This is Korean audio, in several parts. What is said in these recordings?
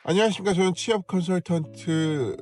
안녕하십니까. 저는 취업 컨설턴트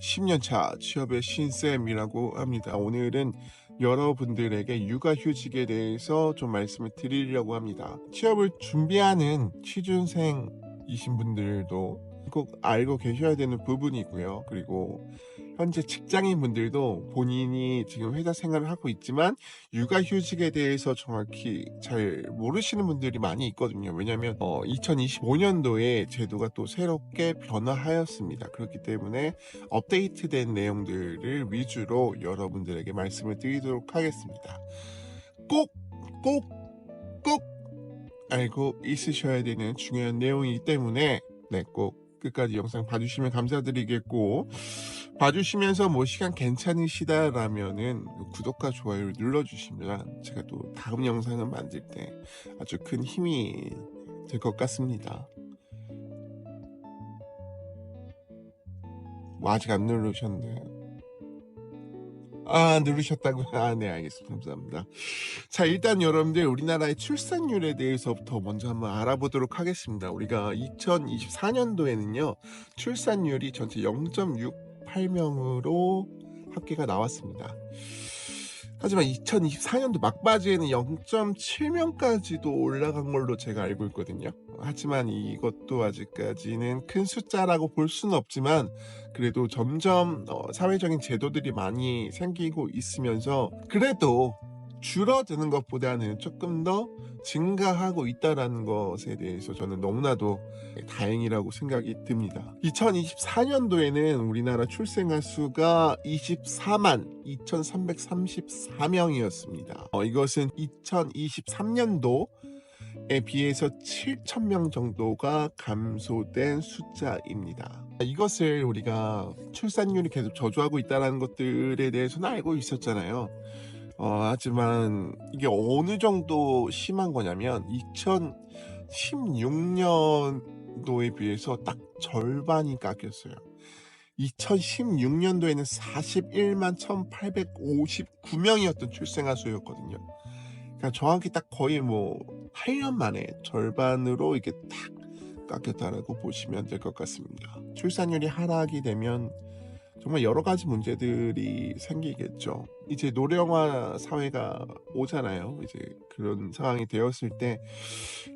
10년차 취업의 신쌤이라고 합니다. 오늘은 여러분들에게 육아휴직에 대해서 좀 말씀을 드리려고 합니다. 취업을 준비하는 취준생이신 분들도 꼭 알고 계셔야 되는 부분이고요. 그리고 현재 직장인 분들도 본인이 지금 회사 생활을 하고 있지만 육아휴직에 대해서 정확히 잘 모르시는 분들이 많이 있거든요. 왜냐하면 2025년도에 제도가 또 새롭게 변화하였습니다. 그렇기 때문에 업데이트된 내용들을 위주로 여러분들에게 말씀을 드리도록 하겠습니다. 꼭, 꼭, 꼭 알고 있으셔야 되는 중요한 내용이기 때문에 꼭 끝까지 영상 봐주시면 감사드리겠고, 봐주시면서 뭐 시간 괜찮으시다라면은 구독과 좋아요를 눌러주시면 제가 또 다음 영상을 만들 때 아주 큰 힘이 될 것 같습니다. 뭐 아직 안 누르셨나요? 누르셨다고요? 네, 알겠습니다. 감사합니다. 자, 일단 여러분들 우리나라의 출산율에 대해서부터 먼저 한번 알아보도록 하겠습니다. 우리가 2024년도에는요, 출산율이 전체 0.68명으로 합계가 나왔습니다. 하지만 2024년도 막바지에는 0.7명까지도 올라간 걸로 제가 알고 있거든요. 하지만 이것도 아직까지는 큰 숫자라고 볼 수는 없지만 그래도 점점 사회적인 제도들이 많이 생기고 있으면서 그래도 줄어드는 것보다는 조금 더 증가하고 있다는 것에 대해서 저는 너무나도 다행이라고 생각이 듭니다. 2024년도에는 우리나라 출생아 수가 24만 2334명이었습니다. 이것은 2023년도에 비해서 7,000명 정도가 감소된 숫자입니다. 이것을 우리가 출산율이 계속 저조하고 있다는 것들에 대해서는 알고 있었잖아요. 하지만 이게 어느 정도 심한 거냐면 2016년도에 비해서 딱 절반이 깎였어요. 2016년도에는 41만 1859명이었던 출생아 수였거든요. 그러니까 정확히 딱 거의 뭐 8년 만에 절반으로 이게 딱 깎였다라고 보시면 될 것 같습니다. 출산율이 하락이 되면 정말 여러 가지 문제들이 생기겠죠. 이제 노령화 사회가 오잖아요. 이제 그런 상황이 되었을 때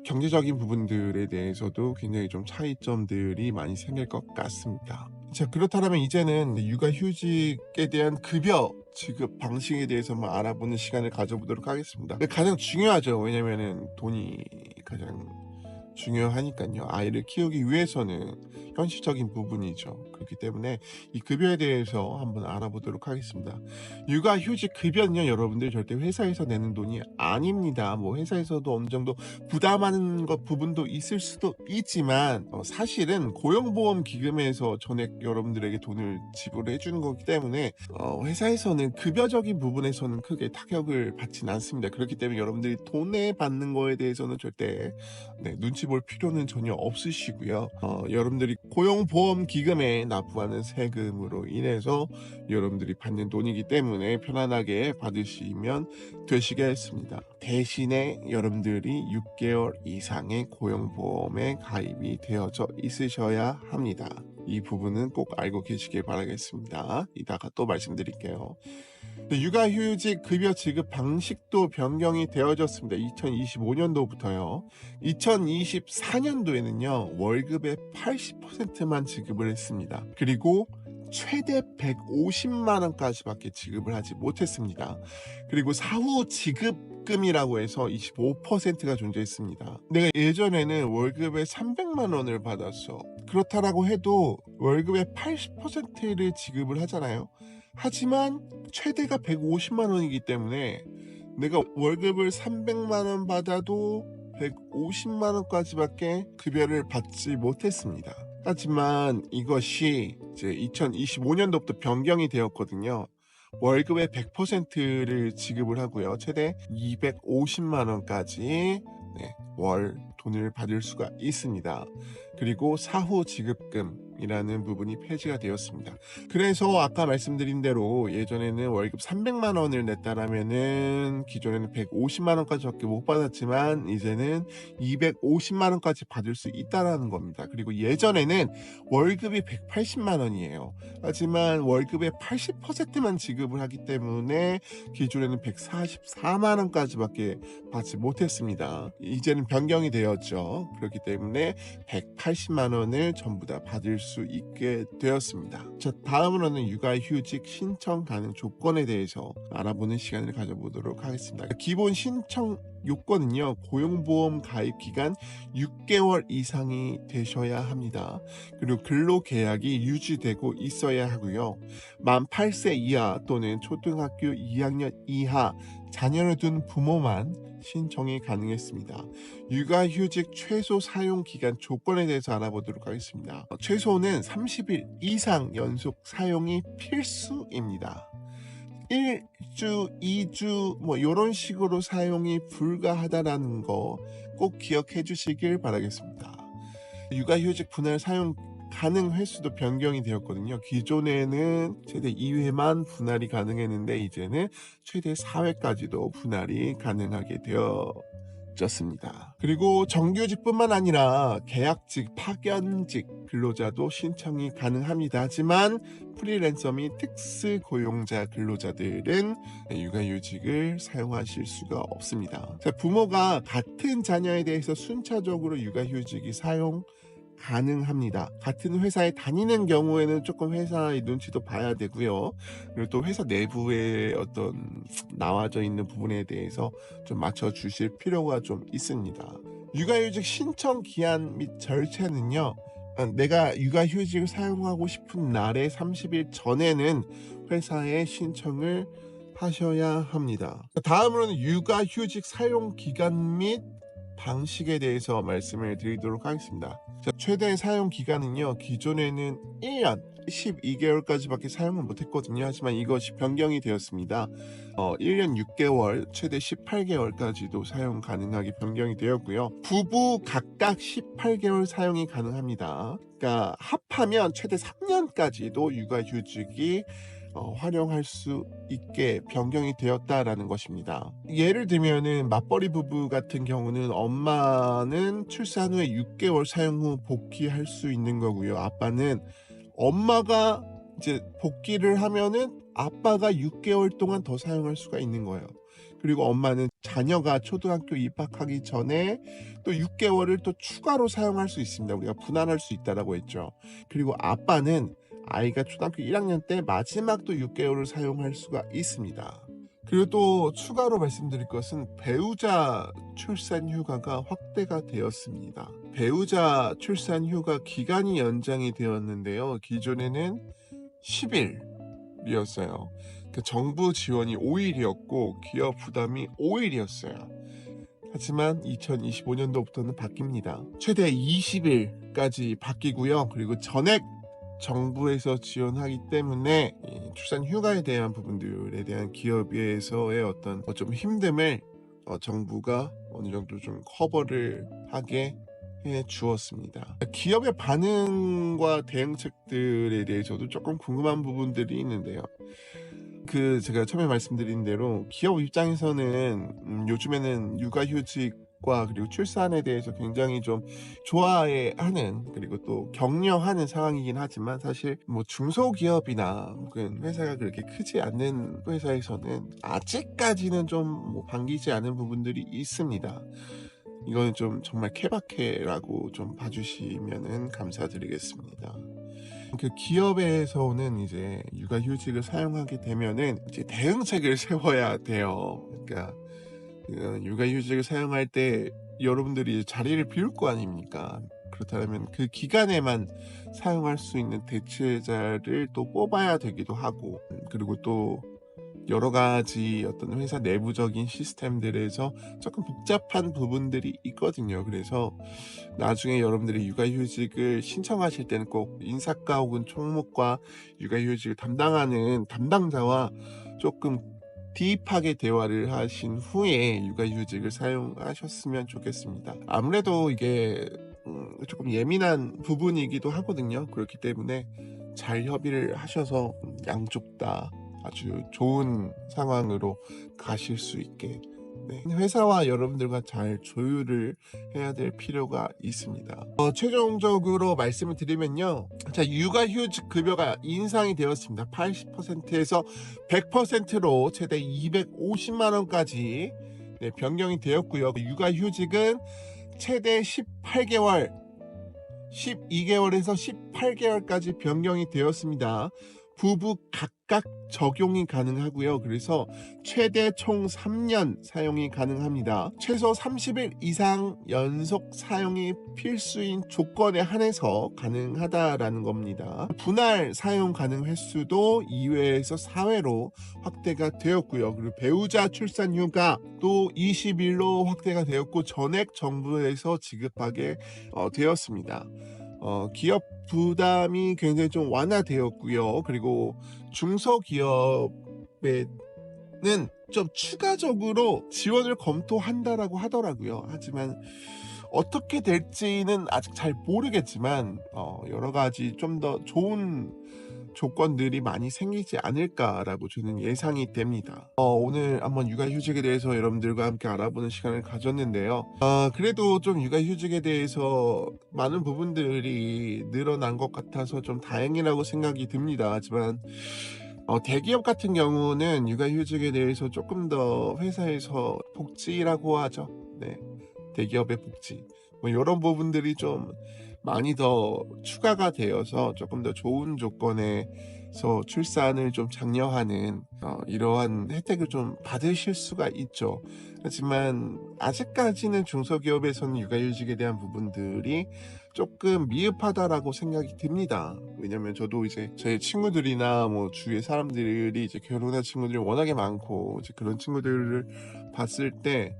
경제적인 부분들에 대해서도 굉장히 좀 차이점들이 많이 생길 것 같습니다. 자, 그렇다면 이제는 육아휴직에 대한 급여 지급 방식에 대해서 한번 알아보는 시간을 가져보도록 하겠습니다. 가장 중요하죠. 왜냐면은 돈이 가장 중요하니까요. 아이를 키우기 위해서는 현실적인 부분이죠. 그렇기 때문에 이 급여에 대해서 한번 알아보도록 하겠습니다. 육아휴직 급여는요, 여러분들 절대 회사에서 내는 돈이 아닙니다. 뭐 회사에서도 어느 정도 부담하는 것 부분도 있을 수도 있지만 사실은 고용보험 기금에서 전액 여러분들에게 돈을 지불해 주는 거기 때문에 회사에서는 급여적인 부분에서는 크게 타격을 받지는 않습니다. 그렇기 때문에 여러분들이 돈에 받는 거에 대해서는 절대 눈치 볼 필요는 전혀 없으시고요. 여러분들이 고용보험 기금에 납부하는 세금으로 인해서 여러분들이 받는 돈이기 때문에 편안하게 받으시면 되시겠습니다. 대신에 여러분들이 6개월 이상의 고용보험에 가입이 되어져 있으셔야 합니다. 이 부분은 꼭 알고 계시길 바라겠습니다. 이따가 또 말씀드릴게요. 육아휴직 급여 지급 방식도 변경이 되어졌습니다. 2025년도부터요. 2024년도에는요, 월급의 80%만 지급을 했습니다. 그리고 최대 150만 원까지밖에 지급을 하지 못했습니다. 그리고 사후 지급금이라고 해서 25%가 존재했습니다. 내가 예전에는 월급에 300만 원을 받았어. 그렇다라고 해도 월급의 80%를 지급을 하잖아요. 하지만 최대가 150만 원이기 때문에 내가 월급을 300만 원 받아도 150만 원까지밖에 급여를 받지 못했습니다. 하지만 이것이 이제 2025년도부터 변경이 되었거든요. 월급의 100%를 지급을 하고요. 최대 250만 원까지 월 돈을 받을 수가 있습니다. 그리고 사후 지급금 이라는 부분이 폐지가 되었습니다. 그래서 아까 말씀드린 대로 예전에는 월급 300만 원을 냈다라면은 기존에는 150만 원까지밖에 못 받았지만 이제는 250만 원까지 받을 수 있다라는 겁니다. 그리고 예전에는 월급이 180만 원이에요. 하지만 월급의 80%만 지급을 하기 때문에 기존에는 144만 원까지밖에 받지 못했습니다. 이제는 변경이 되었죠. 그렇기 때문에 180만 원을 전부 다 받을 수 있게 되었습니다. 자, 다음으로는 육아휴직 신청 가능 조건에 대해서 알아보는 시간을 가져보도록 하겠습니다. 기본 신청 요건은요, 고용보험 가입 기간 6개월 이상이 되셔야 합니다. 그리고 근로계약이 유지되고 있어야 하고요. 만 8세 이하 또는 초등학교 2학년 이하 자녀를 둔 부모만 신청이 가능했습니다. 육아휴직 최소 사용 기간 조건에 대해서 알아보도록 하겠습니다. 최소는 30일 이상 연속 사용이 필수입니다. 1주, 2주 뭐 이런 식으로 사용이 불가하다라는 거 꼭 기억해 주시길 바라겠습니다. 육아휴직 분할 사용 가능 횟수도 변경이 되었거든요. 기존에는 최대 2회만 분할이 가능했는데 이제는 최대 4회까지도 분할이 가능하게 되어졌습니다. 그리고 정규직뿐만 아니라 계약직, 파견직 근로자도 신청이 가능합니다. 하지만 프리랜서 및 특수 고용자 근로자들은 육아휴직을 사용하실 수가 없습니다. 자, 부모가 같은 자녀에 대해서 순차적으로 육아휴직이 사용 가능합니다. 같은 회사에 다니는 경우에는 조금 회사의 눈치도 봐야 되고요. 그리고 또 회사 내부의 어떤 나와져 있는 부분에 대해서 좀 맞춰 주실 필요가 좀 있습니다. 육아휴직 신청 기한 및 절차는요, 내가 육아휴직을 사용하고 싶은 날의 30일 전에는 회사에 신청을 하셔야 합니다. 다음으로는 육아휴직 사용 기간 및 방식에 대해서 말씀을 드리도록 하겠습니다. 자, 최대 사용 기간은요, 기존에는 1년 12개월까지밖에 사용을 못했거든요. 하지만 이것이 변경이 되었습니다. 1년 6개월 최대 18개월까지도 사용 가능하게 변경이 되었고요. 부부 각각 18개월 사용이 가능합니다. 그러니까 합하면 최대 3년까지도 육아휴직이 활용할 수 있게 변경이 되었다라는 것입니다. 예를 들면은 맞벌이 부부 같은 경우는 엄마는 출산 후에 6개월 사용 후 복귀할 수 있는 거고요. 아빠는 엄마가 이제 복귀를 하면은 아빠가 6개월 동안 더 사용할 수가 있는 거예요. 그리고 엄마는 자녀가 초등학교 입학하기 전에 또 6개월을 또 추가로 사용할 수 있습니다. 우리가 분할할 수 있다라고 했죠. 그리고 아빠는 아이가 초등학교 1학년 때 마지막 또 6개월을 사용할 수가 있습니다. 그리고 또 추가로 말씀드릴 것은 배우자 출산 휴가가 확대가 되었습니다. 배우자 출산 휴가 기간이 연장이 되었는데요. 기존에는 10일이었어요. 정부 지원이 5일이었고 기업 부담이 5일이었어요. 하지만 2025년도부터는 바뀝니다. 최대 20일까지 바뀌고요. 그리고 전액 정부에서 지원하기 때문에 출산 휴가에 대한 부분들에 대한 기업에서의 어떤 좀 힘듦을 정부가 어느 정도 좀 커버를 하게 해 주었습니다. 기업의 반응과 대응책들에 대해서도 조금 궁금한 부분들이 있는데요. 제가 처음에 말씀드린 대로 기업 입장에서는 요즘에는 육아휴직과 그리고 출산에 대해서 굉장히 좀 좋아하는 그리고 또 격려하는 상황이긴 하지만 사실 뭐 중소기업이나 혹은 회사가 그렇게 크지 않는 회사에서는 아직까지는 좀 뭐 반기지 않은 부분들이 있습니다. 이거는 좀 정말 케바케라고 좀 봐주시면은 감사드리겠습니다. 기업에서는 이제 육아휴직을 사용하게 되면은 이제 대응책을 세워야 돼요. 그러니까 육아휴직을 사용할 때 여러분들이 자리를 비울 거 아닙니까? 그렇다면 그 기간에만 사용할 수 있는 대체자를 또 뽑아야 되기도 하고, 그리고 또 여러 가지 어떤 회사 내부적인 시스템들에서 조금 복잡한 부분들이 있거든요. 그래서 나중에 여러분들이 육아휴직을 신청하실 때는 꼭 인사과 혹은 총무과 육아휴직을 담당하는 담당자와 조금 딥하게 대화를 하신 후에 육아휴직을 사용하셨으면 좋겠습니다. 아무래도 이게 조금 예민한 부분이기도 하거든요. 그렇기 때문에 잘 협의를 하셔서 양쪽 다 아주 좋은 상황으로 가실 수 있게 회사와 여러분들과 잘 조율을 해야 될 필요가 있습니다. 최종적으로 말씀을 드리면요. 자, 육아휴직 급여가 인상이 되었습니다. 80%에서 100%로 최대 250만 원까지 변경이 되었고요. 육아휴직은 최대 18개월, 12개월에서 18개월까지 변경이 되었습니다. 부부 각각 적용이 가능하고요. 그래서 최대 총 3년 사용이 가능합니다. 최소 30일 이상 연속 사용이 필수인 조건에 한해서 가능하다라는 겁니다. 분할 사용 가능 횟수도 2회에서 4회로 확대가 되었고요. 그리고 배우자 출산 휴가도 20일로 확대가 되었고 전액 정부에서 지급하게 되었습니다. 기업 부담이 굉장히 좀 완화되었고요. 그리고 중소기업에는 좀 추가적으로 지원을 검토한다라고 하더라고요. 하지만 어떻게 될지는 아직 잘 모르겠지만 여러 가지 좀 더 좋은 조건들이 많이 생기지 않을까라고 저는 예상이 됩니다. 오늘 한번 육아휴직에 대해서 여러분들과 함께 알아보는 시간을 가졌는데요. 그래도 좀 육아휴직에 대해서 많은 부분들이 늘어난 것 같아서 좀 다행이라고 생각이 듭니다. 하지만 대기업 같은 경우는 육아휴직에 대해서 조금 더 회사에서 복지라고 하죠. 네, 대기업의 복지 이런 부분들이 좀 많이 더 추가가 되어서 조금 더 좋은 조건에서 출산을 좀 장려하는 이러한 혜택을 좀 받으실 수가 있죠. 하지만 아직까지는 중소기업에서는 육아휴직에 대한 부분들이 조금 미흡하다라고 생각이 듭니다. 왜냐면 저도 이제 제 친구들이나 뭐 주위의 사람들이 이제 결혼한 친구들이 워낙에 많고 이제 그런 친구들을 봤을 때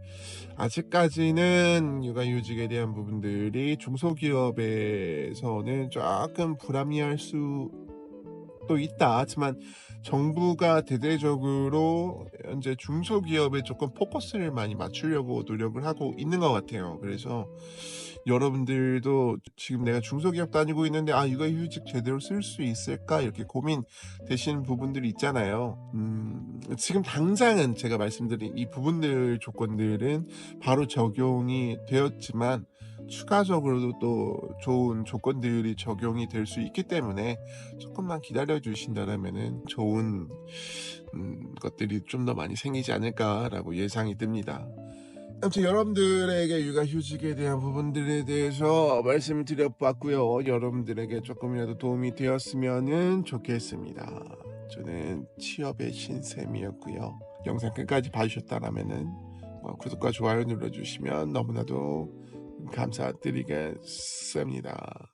아직까지는 육아휴직에 대한 부분들이 중소기업에서는 조금 불합리할 수도 있다. 하지만 정부가 대대적으로 현재 중소기업에 조금 포커스를 많이 맞추려고 노력을 하고 있는 것 같아요. 그래서 여러분들도 지금 내가 중소기업 다니고 있는데 육아휴직 제대로 쓸 수 있을까 이렇게 고민 되시는 부분들이 있잖아요. 지금 당장은 제가 말씀드린 이 부분들 조건들은 바로 적용이 되었지만 추가적으로도 또 좋은 조건들이 적용이 될 수 있기 때문에 조금만 기다려 주신다면은 좋은 것들이 좀 더 많이 생기지 않을까라고 예상이 듭니다. 아무튼 여러분들에게 육아휴직에 대한 부분들에 대해서 말씀을 드려봤고요. 여러분들에게 조금이라도 도움이 되었으면 좋겠습니다. 저는 취업의 신쌤이었고요. 영상 끝까지 봐주셨다면 구독과 좋아요 눌러주시면 너무나도 감사드리겠습니다.